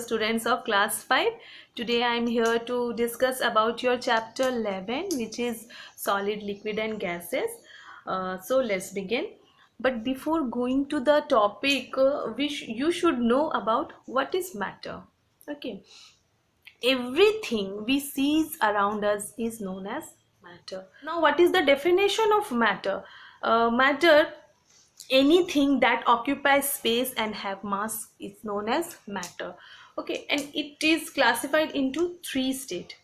students of class 5. Today I am here to discuss about your chapter 11, which is solid, liquid and gases. So let's begin. But before going to the topic, you should know about what is matter. Okay. Everything we see around us is known as matter. Now, what is the definition of matter? Matter, anything that occupies space and have mass, is known as matter. Okay, and it is classified into three states.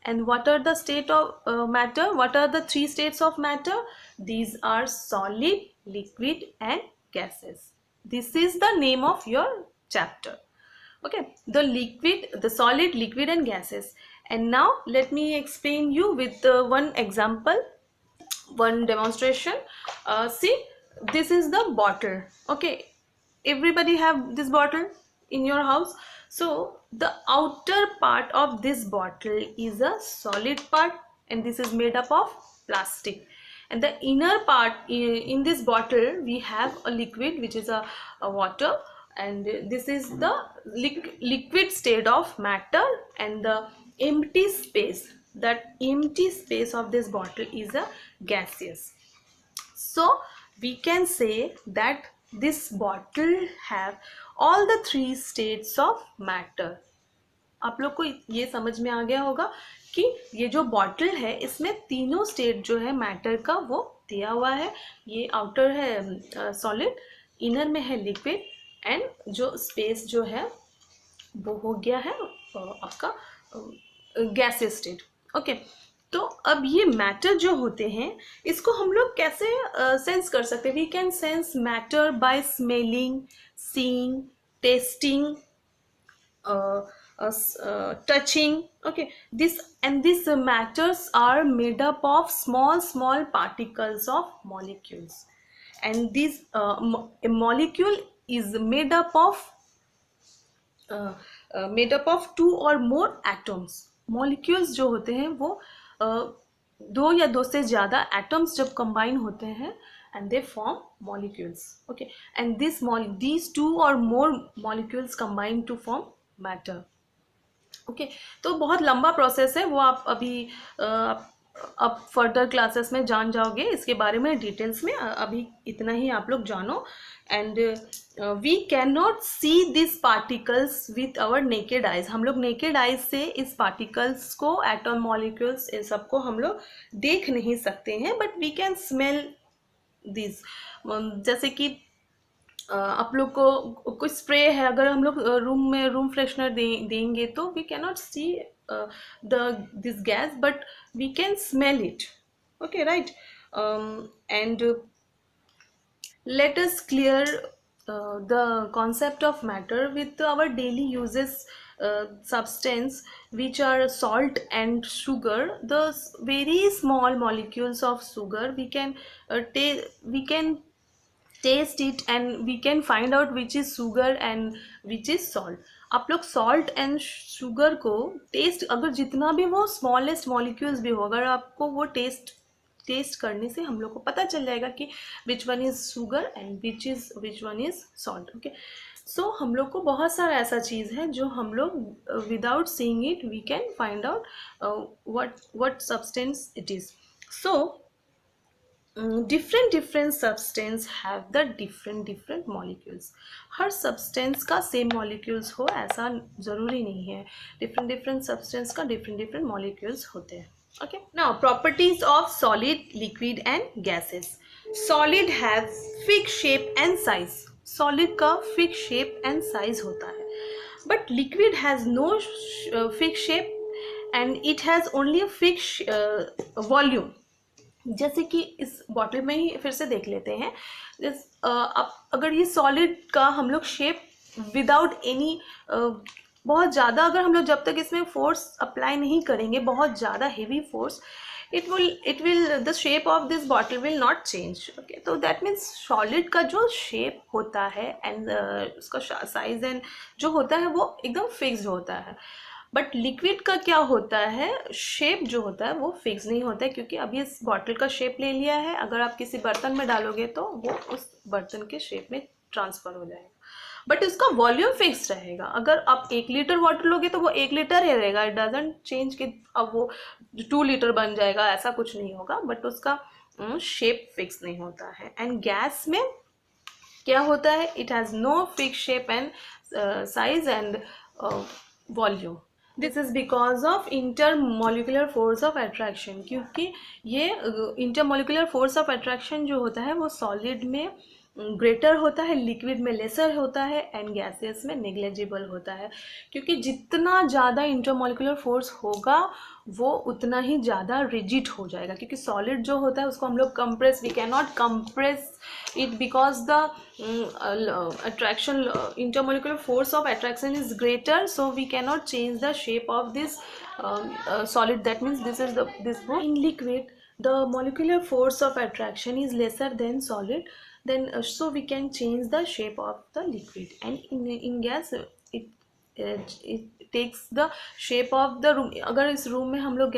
And what are the state of matter? What are the three states of matter? These are solid, liquid and gases. This is the name of your chapter. Okay, the solid, liquid and gases. And now let me explain you with one example, one demonstration. See, this is the bottle. Okay, everybody have this bottle in your house. So the outer part of this bottle is a solid part, and this is made up of plastic. And the inner part, in this bottle we have a liquid, which is a water, and this is the liquid state of matter. And the empty space, that empty space of this bottle is a gaseous. So we can say that this bottle have all the three states of matter. आप लोग को ये समझ में आ गया होगा कि ये जो बॉटल है इसमें तीनों स्टेट जो है मैटर का वो दिया हुआ है. ये आउटर है सॉलिड, इनर में है लिक्विड, एंड जो स्पेस जो है वो हो गया है आपका गैसियस स्टेट. ओके, तो अब ये मैटर जो होते हैं इसको हम लोग कैसे सेंस कर सकते हैं? We can sense matter by smelling, seeing, tasting, touching. Okay, this matters are made up of small particles of molecules, and this a molecule is made up of two or more atoms. molecules जो होते हैं वो दो या दो से ज़्यादा atoms जब combine होते हैं and they form molecules. Okay, and these two or more molecules combine to form matter. Okay, तो बहुत लंबा प्रोसेस है, वो आप अभी अब फर्दर क्लासेस में जान जाओगे इसके बारे में डिटेल्स में. अभी इतना ही आप लोग जानो. And we can not see this particles with our naked eyes. हम लोग नेकेड आइज से इस पार्टिकल्स को, एटम, मॉलिक्यूल्स, इन सबको हम लोग देख नहीं सकते हैं, but we can smell this. जैसे कि आप लोग को कोई स्प्रे है, अगर हम लोग रूम में रूम फ्रेशनर देंगे तो we can not see this gas, but we can smell it. Okay, right. And let us clear the concept of matter with our daily uses. Substance which are salt and sugar, the very small molecules of sugar, we can taste it and we can find out which is sugar and which is salt. आप लोग salt and sugar को test, अगर जितना भी वो smallest molecules भी हो, अगर आपको वो टेस्ट करने से हम लोग को पता चल जाएगा कि which one is sugar and which one is salt. Okay, so हम लोग को बहुत सारा ऐसा चीज़ है जो हम लोग without seeing it we can find out what substance it is. So different substance have the different molecules. Her substance का same molecules हो ऐसा ज़रूरी नहीं है. different substance का different molecules होते हैं. Okay, now properties of solid, liquid and gases. Solid has fixed shape and size. Solid का fixed shape and size होता है, but liquid has no fixed shape and it has only a fixed volume. जैसे कि इस bottle में ही फिर से देख लेते हैं. अब अगर ये सॉलिड का हम लोग शेप विदाउट एनी, बहुत ज़्यादा अगर हम लोग जब तक इसमें फोर्स अप्लाई नहीं करेंगे, बहुत ज़्यादा heavy force, it will the shape of this bottle will not change. Okay, तो that means solid का जो shape होता है and उसका size and जो होता है वो एकदम fixed होता है. बट लिक्विड का क्या होता है, शेप जो होता है वो फिक्स नहीं होता है, क्योंकि अभी इस बॉटल का शेप ले लिया है, अगर आप किसी बर्तन में डालोगे तो वो उस बर्तन के शेप में ट्रांसफ़र हो जाएगा. बट उसका वॉल्यूम फिक्स रहेगा। अगर आप 1 लीटर वाटर लोगे तो वो 1 लीटर ही रहेगा, इट डजेंट चेंज कि अब वो 2 लीटर बन जाएगा, ऐसा कुछ नहीं होगा, बट उसका शेप फिक्स नहीं होता है। एंड गैस में क्या होता है, it has no fix shape and size and volume. This is because of intermolecular force of attraction, क्योंकि ये इंटरमोलिकुलर फोर्स ऑफ अट्रैक्शन जो होता है वो सॉलिड में ग्रेटर होता है, लिक्विड में लेसर होता है एंड गैसेस में नेग्लेजिबल होता है। क्योंकि जितना ज़्यादा इंटरमोलिकुलर फोर्स होगा वो उतना ही ज़्यादा रिजिड हो जाएगा, क्योंकि सॉलिड जो होता है उसको हम लोग compress, we can not compress it because the attraction intermolecular force of attraction is greater, so we cannot change the shape of this solid. That means this is this book. In liquid the molecular force of attraction is lesser than solid, then so we can change the shape of the liquid. And in gas it takes the shape of the room. अगर इस room में हम लोग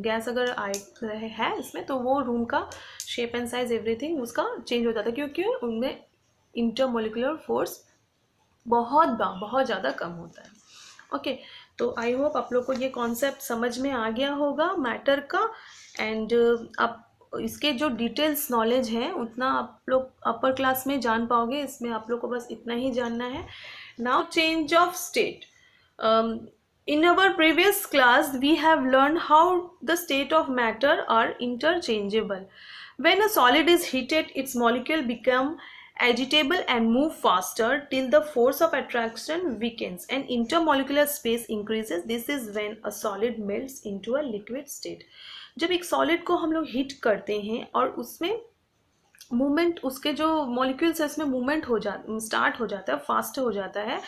gas अगर आए है इसमें, तो वो रूम का शेप एंड साइज एवरीथिंग उसका चेंज हो जाता है, क्योंकि उनमें इंटरमोलिकुलर फोर्स बहुत ज़्यादा कम होता है। ओके, तो आई होप आप लोग को ये कॉन्सेप्ट समझ में आ गया होगा मैटर का। एंड आप इसके जो डिटेल्स नॉलेज है उतना आप लोग अपर क्लास में जान पाओगे, इसमें आप लोग को बस इतना ही जानना है। Now change of state. In our previous class, we have learned how the state of matter are interchangeable. When a solid is heated, its molecule become agitable and move faster till the force of attraction weakens and intermolecular space increases. This is when a solid melts into a liquid state. जब एक solid को हम लोग heat करते हैं और उसमें movement, उसके जो मॉलिक्यूल्स है उसमें मूवमेंट स्टार्ट हो जाता है, फास्ट हो जाता है,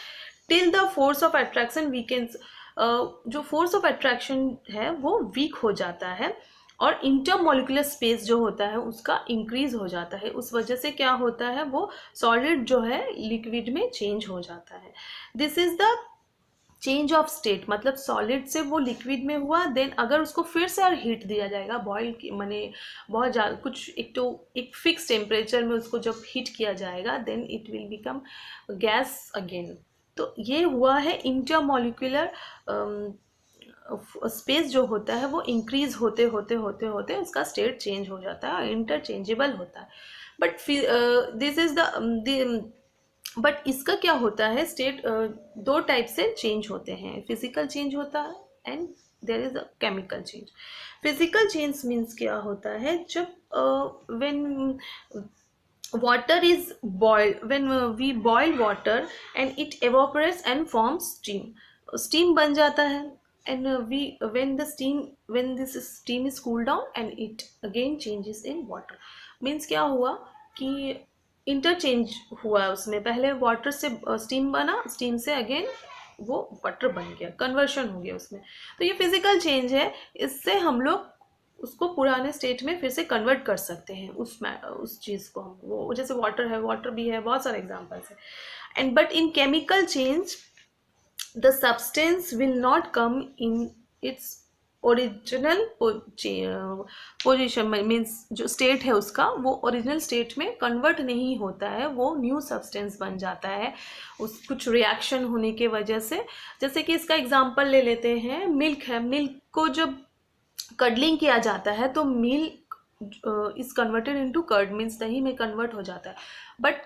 till the force of attraction weakens, जो फोर्स ऑफ अट्रैक्शन है वो वीक हो जाता है और इंटरमोलिकुलर स्पेस जो होता है उसका इंक्रीज हो जाता है। उस वजह से क्या होता है, वो सॉलिड जो है लिक्विड में चेंज हो जाता है। This is the change of state, मतलब सॉलिड से वो लिक्विड में हुआ, देन अगर उसको फिर से और हीट दिया जाएगा, बॉयल माने बहुत ज़्यादा कुछ एक फिक्स टेम्परेचर में उसको जब हीट किया जाएगा, then it will become gas again. तो ये हुआ है इंटरमोलिकुलर स्पेस जो होता है वो इंक्रीज होते होते होते होते उसका स्टेट चेंज हो जाता है, इंटरचेंजेबल होता है। But this is the but इसका क्या होता है, स्टेट दो टाइप से चेंज होते हैं, फिजिकल चेंज होता है and there is a chemical change. Physical change means क्या होता है, जब when water is boiled, when we boil water and it evaporates and forms steam बन जाता है, and when this steam is cooled down and it again changes in water. means क्या हुआ कि इंटरचेंज हुआ उसमें, पहले वाटर से स्टीम बना, स्टीम से अगेन वो वाटर बन गया, कन्वर्शन हो गया उसमें। तो ये फिजिकल चेंज है, इससे हम लोग उसको पुराने स्टेट में फिर से कन्वर्ट कर सकते हैं उस चीज़ को हम, वो जैसे वाटर है, वाटर भी है, बहुत सारे एग्जांपल्स है। And but in chemical change the substance will not come in its original position, means जो स्टेट है उसका वो ओरिजिनल स्टेट में कन्वर्ट नहीं होता है, वो न्यू सब्सटेंस बन जाता है उस कुछ रिएक्शन होने के वजह से। जैसे कि इसका एग्जांपल ले लेते हैं, मिल्क है, मिल्क को जब कडलिंग किया जाता है तो milk is converted into curd, means दही में कन्वर्ट हो जाता है, बट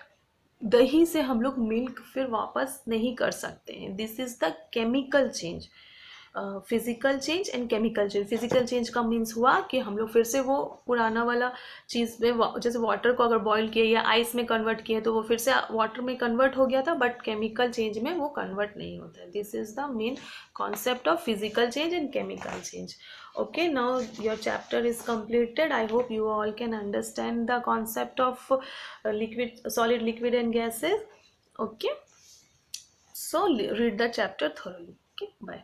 दही से हम लोग मिल्क फिर वापस नहीं कर सकते हैं। This is the chemical change, physical change and chemical change. Physical change का मीन्स हुआ कि हम लोग फिर से वो पुराना वाला चीज़ में, जैसे वाटर को अगर बॉईल किए या आइस में कन्वर्ट किए तो वो फिर से वाटर में कन्वर्ट हो गया था, बट केमिकल चेंज में वो कन्वर्ट नहीं होता है। This is the main concept of physical change and chemical change. Okay, now your chapter is completed. I hope you all can understand the concept of solid, liquid and gases. Okay, so read the chapter thoroughly. Okay, bye.